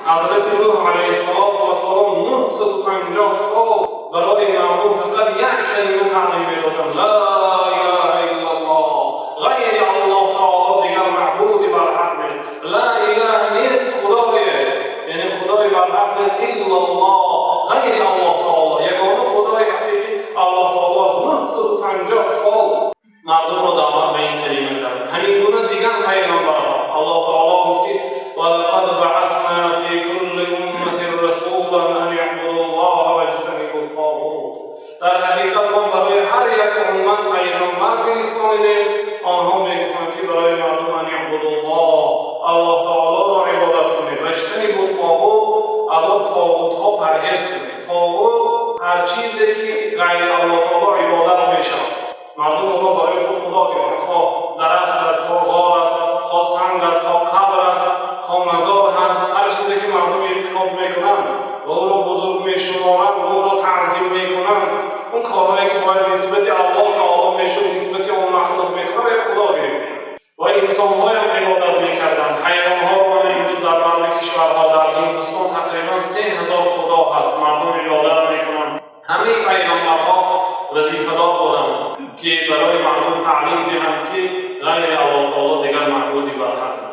حضرت نوح علیه السلام 950 سال برای مردم فقط یک کلمه تعلیم میدادن: لا اله الا الله، غیر الله تعالی دیگر معبودی بر حق نیست. لا اله نیست خدایه، یعنی خدای بر حق نیست الا الله، غیر الله تعالی، یگانه خدای حقیقی الله تعالی است. 950 سال مردم را دعوت به این کلمه کرد. همین گونه دیگر پیغمبرها الله تعالی گفت که ولقد بعثنا فی کل امة رسولا ان اعبدوا الله واجتنبوا الطاغوت. در حقیقت ما برای هر یک امت پیغمبر فرستادیم، آنها میگفتند که برای مردم ان اعبدوا الله تعالی را عبادت کنید، واجتنبوا الطاغوت، از آن طاغوت ها پرهیز کنید. طاغوت هر چیزی که غیر الله تعالی عبادت میشود. مردم اونها برای خود خدا گرفتند، خواه درخت است، خواه غار است، خواه سنگ است، خواه قبر است، خواه مزار هست، هر چیزی که مردم اعتقاد میکنند و او را بزرگ میشمارند و او را تعظیم میکنند، اون کارهایی که باید نسبت الله تعالی میشد نسبت اون مخلوق میکنند به خدا گرفتند. و انسان‌ها هم عبادت میکردند. حیوان‌ها رو امروز در بعضی کشورها در هندوستان تقریبا 3000 خدا هست، مردم عبادت میکنند. همه پیغمبرها وظیفه‌دار بودند که برای مردم تعلیم دهند که غیر الله تعالی دیگر معبودی بر حق